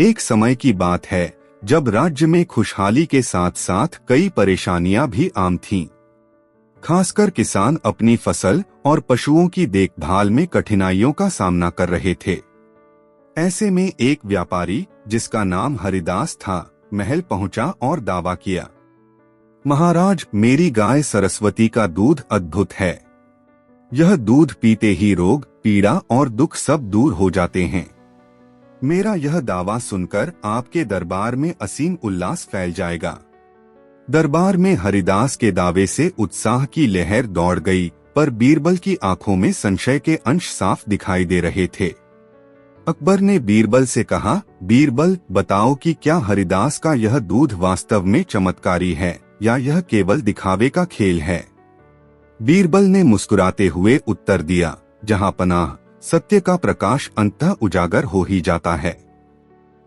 एक समय की बात है जब राज्य में खुशहाली के साथ साथ कई परेशानियां भी आम थीं। खासकर किसान अपनी फसल और पशुओं की देखभाल में कठिनाइयों का सामना कर रहे थे। ऐसे में एक व्यापारी जिसका नाम हरिदास था, महल पहुंचा और दावा किया, महाराज, मेरी गाय सरस्वती का दूध अद्भुत है। यह दूध पीते ही रोग, पीड़ा और दुख सब दूर हो जाते हैं। मेरा यह दावा सुनकर आपके दरबार में असीम उल्लास फैल जाएगा। दरबार में हरिदास के दावे से उत्साह की लहर दौड़ गई, पर बीरबल की आंखों में संशय के अंश साफ दिखाई दे रहे थे। अकबर ने बीरबल से कहा, बीरबल, बताओ कि क्या हरिदास का यह दूध वास्तव में चमत्कारी है या यह केवल दिखावे का खेल है। बीरबल ने मुस्कुराते हुए उत्तर दिया, जहां पनाह, सत्य का प्रकाश अंततः उजागर हो ही जाता है।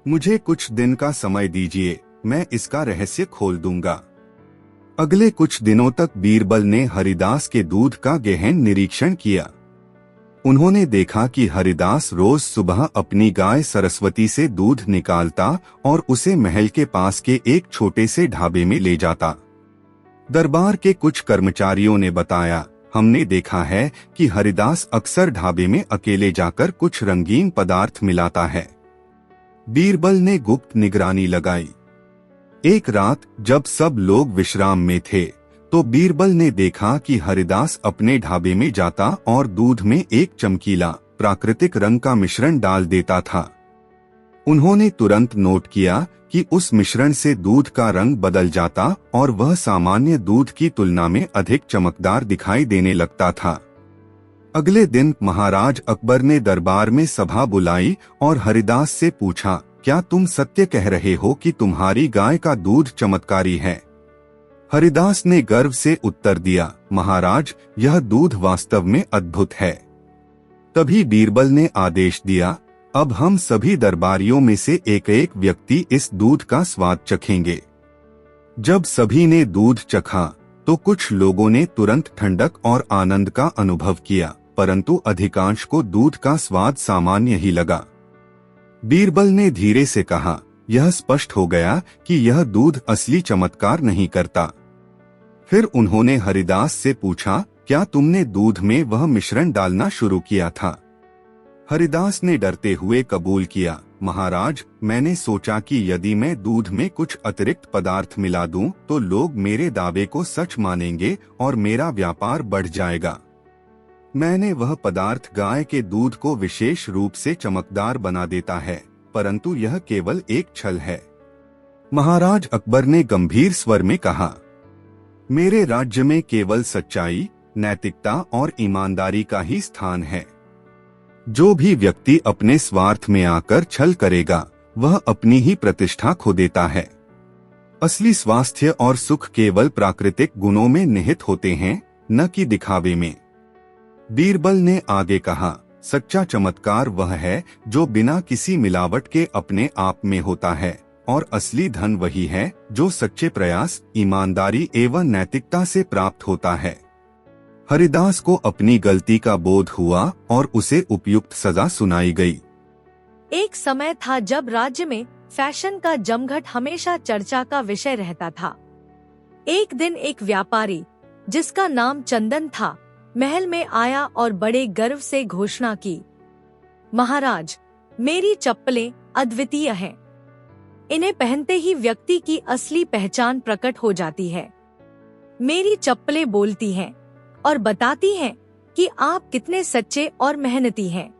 मुझे कुछ दिन का समय दीजिए, मैं इसका रहस्य खोल दूंगा। अगले कुछ दिनों तक बीरबल ने हरिदास के दूध का गहन निरीक्षण किया। उन्होंने देखा कि हरिदास रोज सुबह अपनी गाय सरस्वती से दूध निकालता और उसे महल के पास के एक छोटे से ढाबे में ले जाता। दरबार के कुछ कर्मचारियों ने बताया, हमने देखा है कि हरिदास अक्सर ढाबे में अकेले जाकर कुछ रंगीन पदार्थ मिलाता है। बीरबल ने गुप्त निगरानी लगाई। एक रात जब सब लोग विश्राम में थे, तो बीरबल ने देखा कि हरिदास अपने ढाबे में जाता और दूध में एक चमकीला, प्राकृतिक रंग का मिश्रण डाल देता था। उन्होंने तुरंत नोट किया कि उस मिश्रण से दूध का रंग बदल जाता और वह सामान्य दूध की तुलना में अधिक चमकदार दिखाई देने लगता था। अगले दिन महाराज अकबर ने दरबार में सभा बुलाई और हरिदास से पूछा, क्या तुम सत्य कह रहे हो कि तुम्हारी गाय का दूध चमत्कारी है? हरिदास ने गर्व से उत्तर दिया, महाराज, यह दूध वास्तव में अद्भुत है। तभी बीरबल ने आदेश दिया, अब हम सभी दरबारियों में से एक एक व्यक्ति इस दूध का स्वाद चखेंगे। जब सभी ने दूध चखा तो कुछ लोगों ने तुरंत ठंडक और आनंद का अनुभव किया, परंतु अधिकांश को दूध का स्वाद सामान्य ही लगा। बीरबल ने धीरे से कहा, यह स्पष्ट हो गया कि यह दूध असली चमत्कार नहीं करता। फिर उन्होंने हरिदास से पूछा, क्या तुमने दूध में वह मिश्रण डालना शुरू किया था? हरिदास ने डरते हुए कबूल किया, महाराज, मैंने सोचा कि यदि मैं दूध में कुछ अतिरिक्त पदार्थ मिला दूं तो लोग मेरे दावे को सच मानेंगे और मेरा व्यापार बढ़ जाएगा। मैंने वह पदार्थ गाय के दूध को विशेष रूप से चमकदार बना देता है, परंतु यह केवल एक छल है। महाराज अकबर ने गंभीर स्वर में कहा, मेरे राज्य में केवल सच्चाई, नैतिकता और ईमानदारी का ही स्थान है। जो भी व्यक्ति अपने स्वार्थ में आकर छल करेगा, वह अपनी ही प्रतिष्ठा खो देता है। असली स्वास्थ्य और सुख केवल प्राकृतिक गुणों में निहित होते हैं, न कि दिखावे में। बीरबल ने आगे कहा, सच्चा चमत्कार वह है जो बिना किसी मिलावट के अपने आप में होता है, और असली धन वही है जो सच्चे प्रयास, ईमानदारी एवं नैतिकता से प्राप्त होता है। हरिदास को अपनी गलती का बोध हुआ और उसे उपयुक्त सजा सुनाई गई। एक समय था जब राज्य में फैशन का जमघट हमेशा चर्चा का विषय रहता था। एक दिन एक व्यापारी जिसका नाम चंदन था, महल में आया और बड़े गर्व से घोषणा की, महाराज, मेरी चप्पलें अद्वितीय हैं। इन्हें पहनते ही व्यक्ति की असली पहचान प्रकट हो जाती है। मेरी चप्पलें बोलती हैं और बताती हैं कि आप कितने सच्चे और मेहनती हैं।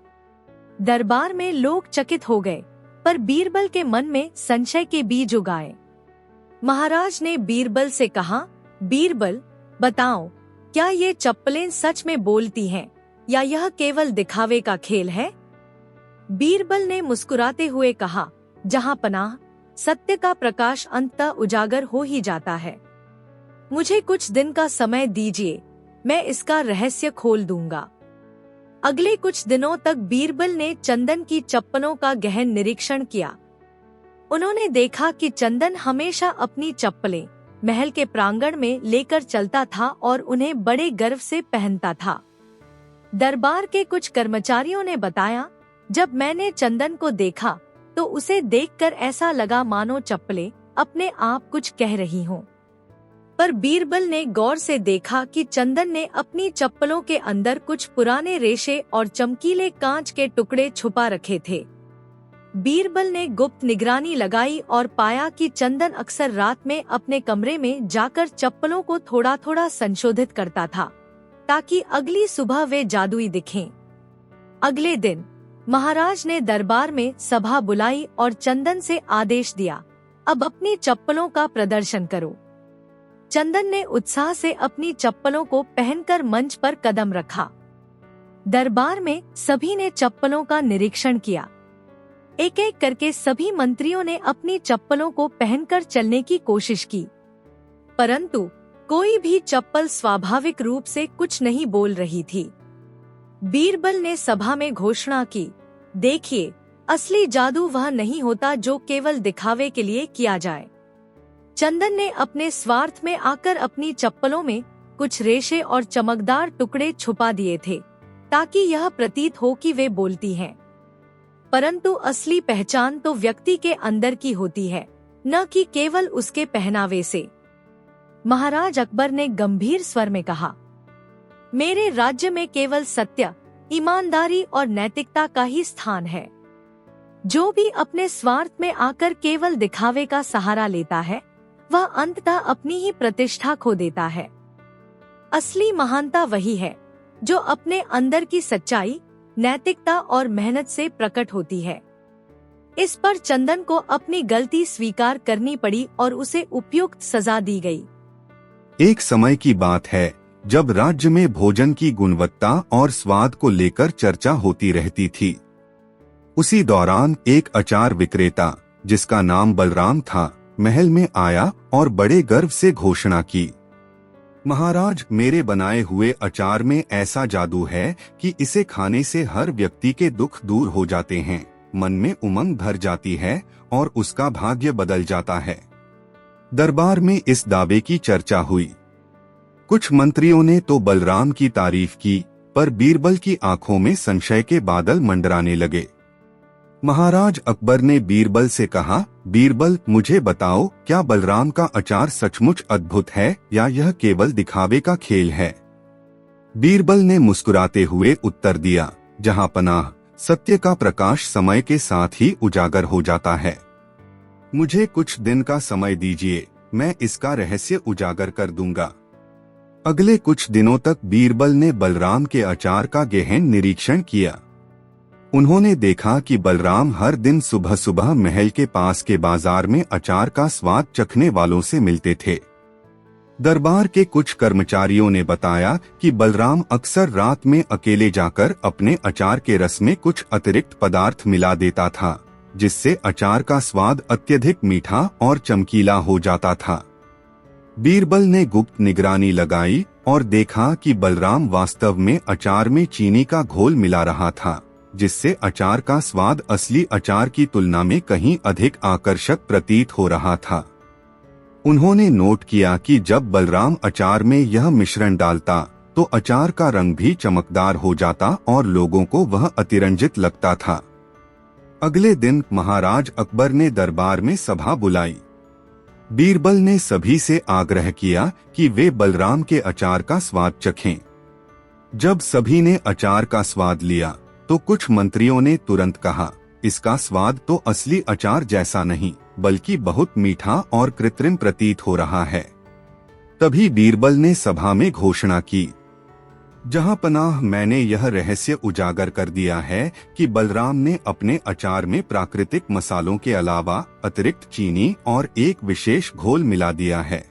दरबार में लोग चकित हो गए, पर बीरबल के मन में संशय के बीज उगाए। महाराज ने बीरबल से कहा, बीरबल, बताओ, क्या ये चप्पलें सच में बोलती हैं या यह केवल दिखावे का खेल है? बीरबल ने मुस्कुराते हुए कहा, जहां पनाह, सत्य का प्रकाश अंततः उजागर हो ही जाता है। मुझे कुछ दिन का समय दीजिए, मैं इसका रहस्य खोल दूंगा। अगले कुछ दिनों तक बीरबल ने चंदन की चप्पलों का गहन निरीक्षण किया। उन्होंने देखा कि चंदन हमेशा अपनी चप्पलें महल के प्रांगण में लेकर चलता था और उन्हें बड़े गर्व से पहनता था। दरबार के कुछ कर्मचारियों ने बताया, जब मैंने चंदन को देखा तो उसे देखकर ऐसा लगा मानो चप्पलें अपने आप कुछ कह रही हों। पर बीरबल ने गौर से देखा कि चंदन ने अपनी चप्पलों के अंदर कुछ पुराने रेशे और चमकीले कांच के टुकड़े छुपा रखे थे। बीरबल ने गुप्त निगरानी लगाई और पाया कि चंदन अक्सर रात में अपने कमरे में जाकर चप्पलों को थोड़ा थोड़ा संशोधित करता था, ताकि अगली सुबह वे जादुई दिखें। अगले दिन महाराज ने दरबार में सभा बुलाई और चंदन से आदेश दिया, अब अपनी चप्पलों का प्रदर्शन करो। चंदन ने उत्साह से अपनी चप्पलों को पहनकर मंच पर कदम रखा। दरबार में सभी ने चप्पलों का निरीक्षण किया। एक एक करके सभी मंत्रियों ने अपनी चप्पलों को पहनकर चलने की कोशिश की, परंतु कोई भी चप्पल स्वाभाविक रूप से कुछ नहीं बोल रही थी। बीरबल ने सभा में घोषणा की, देखिए, असली जादू वह नहीं होता जो केवल दिखावे के लिए किया जाए। चंदन ने अपने स्वार्थ में आकर अपनी चप्पलों में कुछ रेशे और चमकदार टुकड़े छुपा दिए थे, ताकि यह प्रतीत हो कि वे बोलती हैं। परंतु असली पहचान तो व्यक्ति के अंदर की होती है, न कि केवल उसके पहनावे से। महाराज अकबर ने गंभीर स्वर में कहा, मेरे राज्य में केवल सत्य, ईमानदारी और नैतिकता का ही स्थान है। जो भी अपने स्वार्थ में आकर केवल दिखावे का सहारा लेता है, वह अंततः अपनी ही प्रतिष्ठा खो देता है। असली महानता वही है जो अपने अंदर की सच्चाई, नैतिकता और मेहनत से प्रकट होती है। इस पर चंदन को अपनी गलती स्वीकार करनी पड़ी और उसे उपयुक्त सजा दी गई। एक समय की बात है जब राज्य में भोजन की गुणवत्ता और स्वाद को लेकर चर्चा होती रहती थी। उसी दौरान एक अचार विक्रेता, जिसका नाम बलराम था, महल में आया और बड़े गर्व से घोषणा की, महाराज, मेरे बनाए हुए अचार में ऐसा जादू है कि इसे खाने से हर व्यक्ति के दुख दूर हो जाते हैं, मन में उमंग भर जाती है और उसका भाग्य बदल जाता है। दरबार में इस दावे की चर्चा हुई। कुछ मंत्रियों ने तो बलराम की तारीफ की, पर बीरबल की आंखों में संशय के बादल मंडराने लगे। महाराज अकबर ने बीरबल से कहा, बीरबल, मुझे बताओ, क्या बलराम का अचार सचमुच अद्भुत है या यह केवल दिखावे का खेल है? बीरबल ने मुस्कुराते हुए उत्तर दिया, जहां पनाह, सत्य का प्रकाश समय के साथ ही उजागर हो जाता है। मुझे कुछ दिन का समय दीजिए, मैं इसका रहस्य उजागर कर दूंगा। अगले कुछ दिनों तक बीरबल ने बलराम के अचार का गहन निरीक्षण किया। उन्होंने देखा कि बलराम हर दिन सुबह सुबह महल के पास के बाजार में अचार का स्वाद चखने वालों से मिलते थे। दरबार के कुछ कर्मचारियों ने बताया कि बलराम अक्सर रात में अकेले जाकर अपने अचार के रस में कुछ अतिरिक्त पदार्थ मिला देता था, जिससे अचार का स्वाद अत्यधिक मीठा और चमकीला हो जाता था। बीरबल ने गुप्त निगरानी लगाई और देखा कि बलराम वास्तव में अचार में चीनी का घोल मिला रहा था, जिससे अचार का स्वाद असली अचार की तुलना में कहीं अधिक आकर्षक प्रतीत हो रहा था। उन्होंने नोट किया कि जब बलराम अचार में यह मिश्रण डालता तो अचार का रंग भी चमकदार हो जाता और लोगों को वह अतिरंजित लगता था। अगले दिन महाराज अकबर ने दरबार में सभा बुलाई। बीरबल ने सभी से आग्रह किया कि वे बलराम के अचार का स्वाद चखें। जब सभी ने अचार का स्वाद लिया तो कुछ मंत्रियों ने तुरंत कहा, इसका स्वाद तो असली अचार जैसा नहीं, बल्कि बहुत मीठा और कृत्रिम प्रतीत हो रहा है। तभी बीरबल ने सभा में घोषणा की, जहां पनाह, मैंने यह रहस्य उजागर कर दिया है कि बलराम ने अपने अचार में प्राकृतिक मसालों के अलावा अतिरिक्त चीनी और एक विशेष घोल मिला दिया है।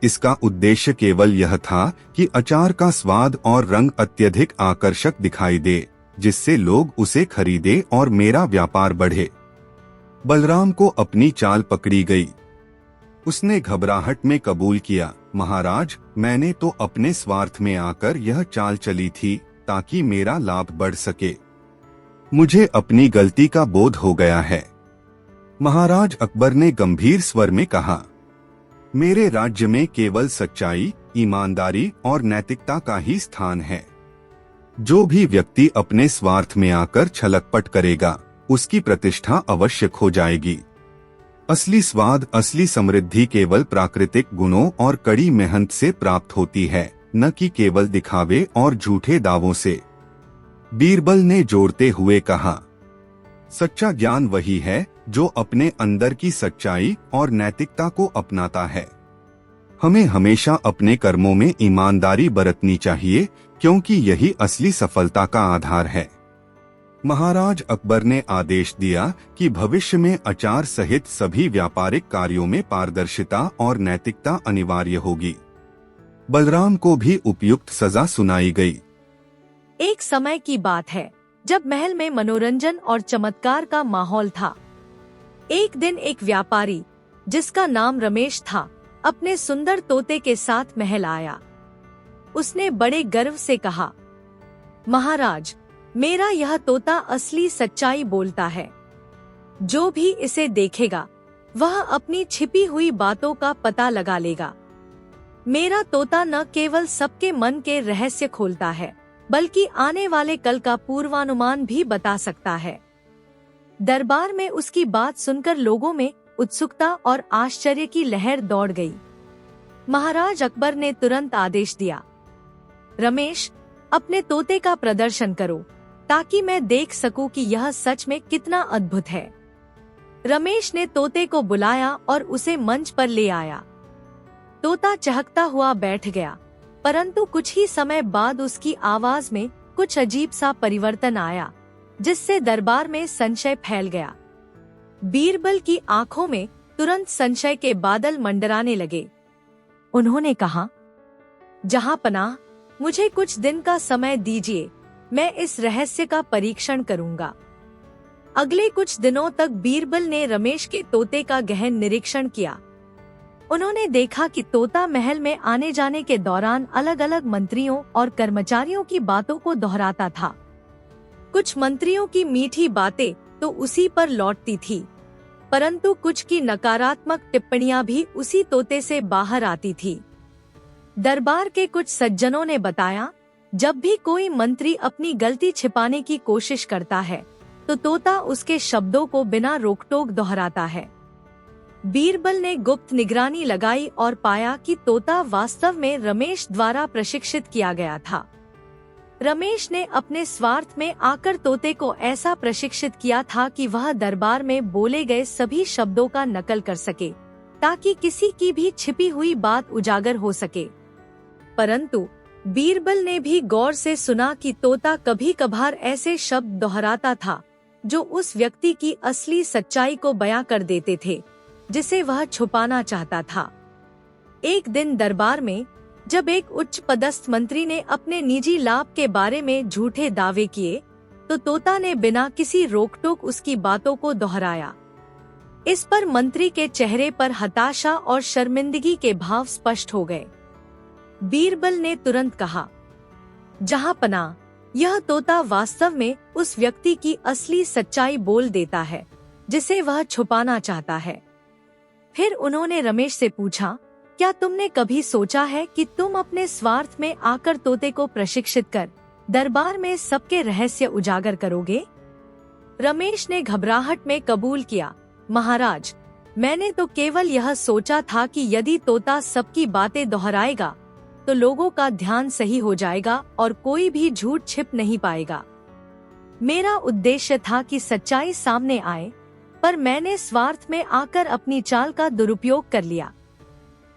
इसका उद्देश्य केवल यह था कि अचार का स्वाद और रंग अत्यधिक आकर्षक दिखाई दे, जिससे लोग उसे खरीदे और मेरा व्यापार बढ़े। बलराम को अपनी चाल पकड़ी गई। उसने घबराहट में कबूल किया, महाराज, मैंने तो अपने स्वार्थ में आकर यह चाल चली थी ताकि मेरा लाभ बढ़ सके। मुझे अपनी गलती का बोध हो गया है। महाराज अकबर ने गंभीर स्वर में कहा, मेरे राज्य में केवल सच्चाई, ईमानदारी और नैतिकता का ही स्थान है। जो भी व्यक्ति अपने स्वार्थ में आकर छलकपट करेगा, उसकी प्रतिष्ठा अवश्य खो जाएगी। असली स्वाद, असली समृद्धि केवल प्राकृतिक गुणों और कड़ी मेहनत से प्राप्त होती है, न कि केवल दिखावे और झूठे दावों से। बीरबल ने जोड़ते हुए कहा, सच्चा ज्ञान वही है जो अपने अंदर की सच्चाई और नैतिकता को अपनाता है। हमें हमेशा अपने कर्मों में ईमानदारी बरतनी चाहिए, क्योंकि यही असली सफलता का आधार है। महाराज अकबर ने आदेश दिया कि भविष्य में आचार सहित सभी व्यापारिक कार्यों में पारदर्शिता और नैतिकता अनिवार्य होगी। बलराम को भी उपयुक्त सजा सुनाई गई। एक समय की बात है जब महल में मनोरंजन और चमत्कार का माहौल था। एक दिन एक व्यापारी जिसका नाम रमेश था, अपने सुंदर तोते के साथ महल आया। उसने बड़े गर्व से कहा, महाराज, मेरा यह तोता असली सच्चाई बोलता है। जो भी इसे देखेगा वह अपनी छिपी हुई बातों का पता लगा लेगा। मेरा तोता न केवल सबके मन के रहस्य खोलता है, बल्कि आने वाले कल का पूर्वानुमान भी बता सकता है। दरबार में उसकी बात सुनकर लोगों में उत्सुकता और आश्चर्य की लहर दौड़ गई। महाराज अकबर ने तुरंत आदेश दिया, रमेश, अपने तोते का प्रदर्शन करो ताकि मैं देख सकूं कि यह सच में कितना अद्भुत है। रमेश ने तोते को बुलाया और उसे मंच पर ले आया। तोता चहकता हुआ बैठ गया, परंतु कुछ ही समय बाद उसकी आवाज में कुछ अजीब सा परिवर्तन आया, जिससे दरबार में संशय फैल गया। बीरबल की आंखों में तुरंत संशय के बादल मंडराने लगे। उन्होंने कहा, जहांपनाह, मुझे कुछ दिन का समय दीजिए, मैं इस रहस्य का परीक्षण करूंगा। अगले कुछ दिनों तक बीरबल ने रमेश के तोते का गहन निरीक्षण किया। उन्होंने देखा कि तोता महल में आने जाने के दौरान अलग अलग मंत्रियों और कर्मचारियों की बातों को दोहराता था। कुछ मंत्रियों की मीठी बातें तो उसी पर लौटती थी, परंतु कुछ की नकारात्मक टिप्पणियां भी उसी तोते से बाहर आती थी। दरबार के कुछ सज्जनों ने बताया, जब भी कोई मंत्री अपनी गलती छिपाने की कोशिश करता है, तो तोता उसके शब्दों को बिना रोकटोक दोहराता है। बीरबल ने गुप्त निगरानी लगाई और पाया कि तोता वास्तव में रमेश द्वारा प्रशिक्षित किया गया था। रमेश ने अपने स्वार्थ में आकर तोते को ऐसा प्रशिक्षित किया था कि वह दरबार में बोले गए सभी शब्दों का नकल कर सके, ताकि किसी की भी छिपी हुई बात उजागर हो सके। परंतु बीरबल ने भी गौर से सुना कि तोता कभी कभार ऐसे शब्द दोहराता था जो उस व्यक्ति की असली सच्चाई को बयां कर देते थे, जिसे वह छुपाना चाहता था। एक दिन दरबार में जब एक उच्च पदस्थ मंत्री ने अपने निजी लाभ के बारे में झूठे दावे किए, तो तोता ने बिना किसी रोकटोक उसकी बातों को दोहराया। इस पर मंत्री के चेहरे पर हताशा और शर्मिंदगी के भाव स्पष्ट हो गए। बीरबल ने तुरंत कहा, जहांपनाह, यह तोता वास्तव में उस व्यक्ति की असली सच्चाई बोल देता है जिसे वह छुपाना चाहता है। फिर उन्होंने रमेश से पूछा, क्या तुमने कभी सोचा है कि तुम अपने स्वार्थ में आकर तोते को प्रशिक्षित कर दरबार में सबके रहस्य उजागर करोगे? रमेश ने घबराहट में कबूल किया, महाराज, मैंने तो केवल यह सोचा था कि यदि तोता सबकी बातें दोहराएगा तो लोगों का ध्यान सही हो जाएगा और कोई भी झूठ छिप नहीं पाएगा। मेरा उद्देश्य था कि सच्चाई सामने आए, पर मैंने स्वार्थ में आकर अपनी चाल का दुरुपयोग कर लिया।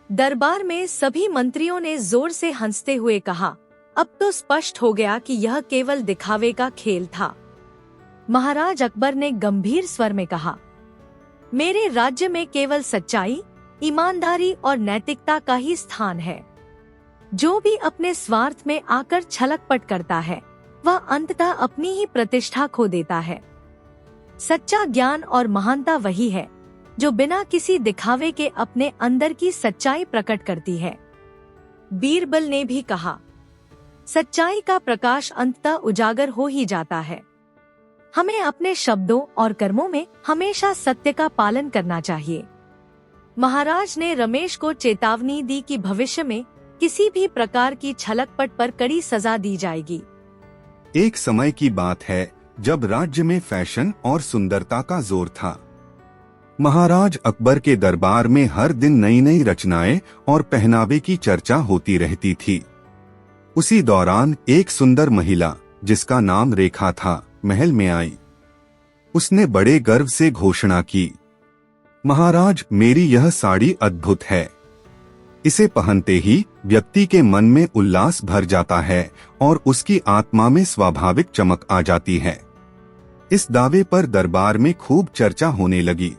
दरबार में सभी मंत्रियों ने जोर से हंसते हुए कहा, अब तो स्पष्ट हो गया कि यह केवल दिखावे का खेल था। महाराज अकबर ने गंभीर स्वर में कहा, मेरे राज्य में केवल सच्चाई, ईमानदारी और नैतिकता का ही स्थान है। जो भी अपने स्वार्थ में आकर छलकपट करता है, वह अंततः अपनी ही प्रतिष्ठा खो देता है। सच्चा ज्ञान और महानता वही है जो बिना किसी दिखावे के अपने अंदर की सच्चाई प्रकट करती है। बीरबल ने भी कहा, सच्चाई का प्रकाश अंततः उजागर हो ही जाता है। हमें अपने शब्दों और कर्मों में हमेशा सत्य का पालन करना चाहिए। महाराज ने रमेश को चेतावनी दी कि भविष्य में किसी भी प्रकार की छलकपट पर कड़ी सजा दी जाएगी। एक समय की बात है जब राज्य में फैशन और सुंदरता का जोर था। महाराज अकबर के दरबार में हर दिन नई नई रचनाएं और पहनावे की चर्चा होती रहती थी। उसी दौरान एक सुंदर महिला, जिसका नाम रेखा था, महल में आई। उसने बड़े गर्व से घोषणा की, महाराज, मेरी यह साड़ी अद्भुत है। इसे पहनते ही व्यक्ति के मन में उल्लास भर जाता है और उसकी आत्मा में स्वाभाविक चमक आ जाती है। इस दावे पर दरबार में खूब चर्चा होने लगी।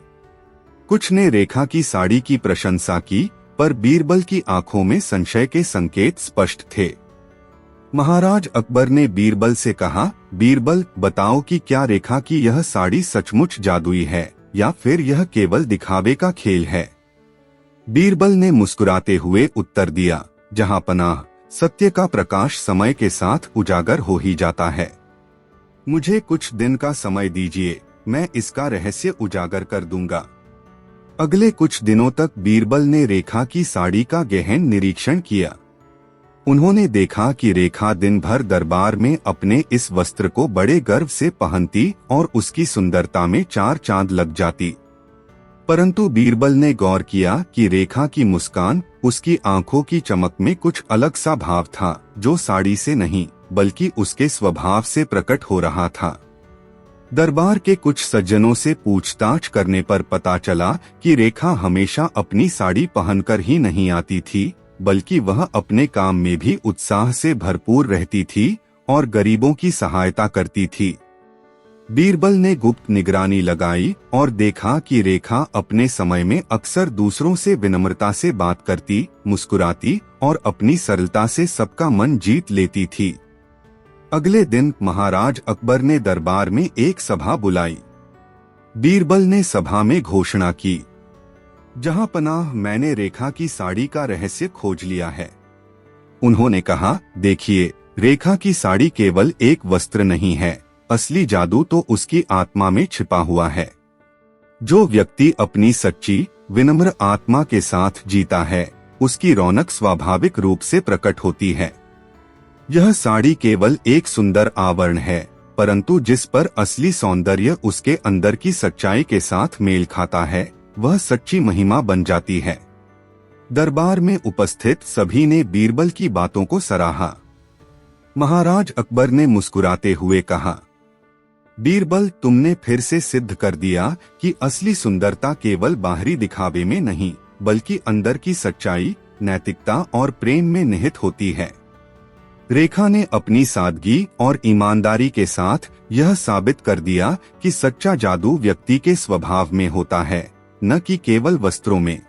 कुछ ने रेखा की साड़ी की प्रशंसा की, पर बीरबल की आंखों में संशय के संकेत स्पष्ट थे। महाराज अकबर ने बीरबल से कहा, बीरबल, बताओ कि क्या रेखा की यह साड़ी सचमुच जादुई है या फिर यह केवल दिखावे का खेल है। बीरबल ने मुस्कुराते हुए उत्तर दिया, जहां पनाह, सत्य का प्रकाश समय के साथ उजागर हो ही जाता है। मुझे कुछ दिन का समय दीजिए, मैं इसका रहस्य उजागर कर दूंगा। अगले कुछ दिनों तक बीरबल ने रेखा की साड़ी का गहन निरीक्षण किया। उन्होंने देखा कि रेखा दिन भर दरबार में अपने इस वस्त्र को बड़े गर्व से पहनती और उसकी सुंदरता में चार चांद लग जाती। परंतु बीरबल ने गौर किया कि रेखा की मुस्कान, उसकी आंखों की चमक में कुछ अलग सा भाव था, जो साड़ी से नहीं बल्कि उसके स्वभाव से प्रकट हो रहा था। दरबार के कुछ सज्जनों से पूछताछ करने पर पता चला कि रेखा हमेशा अपनी साड़ी पहनकर ही नहीं आती थी, बल्कि वह अपने काम में भी उत्साह से भरपूर रहती थी और गरीबों की सहायता करती थी। बीरबल ने गुप्त निगरानी लगाई और देखा कि रेखा अपने समय में अक्सर दूसरों से विनम्रता से बात करती, मुस्कुराती और अपनी सरलता से सबका मन जीत लेती थी। अगले दिन महाराज अकबर ने दरबार में एक सभा बुलाई। बीरबल ने सभा में घोषणा की, जहां पनाह, मैंने रेखा की साड़ी का रहस्य खोज लिया है। उन्होंने कहा, देखिए, रेखा की साड़ी केवल एक वस्त्र नहीं है, असली जादू तो उसकी आत्मा में छिपा हुआ है। जो व्यक्ति अपनी सच्ची, विनम्र आत्मा के साथ जीता है, उसकी रौनक स्वाभाविक रूप से प्रकट होती है। यह साड़ी केवल एक सुंदर आवरण है, परंतु जिस पर असली सौंदर्य उसके अंदर की सच्चाई के साथ मेल खाता है, वह सच्ची महिमा बन जाती है। दरबार में उपस्थित सभी ने बीरबल की बातों को सराहा। महाराज अकबर ने मुस्कुराते हुए कहा, बीरबल, तुमने फिर से सिद्ध कर दिया कि असली सुंदरता केवल बाहरी दिखावे में नहीं, बल्कि अंदर की सच्चाई, नैतिकता और प्रेम में निहित होती है। रेखा ने अपनी सादगी और ईमानदारी के साथ यह साबित कर दिया कि सच्चा जादू व्यक्ति के स्वभाव में होता है, न कि केवल वस्त्रों में।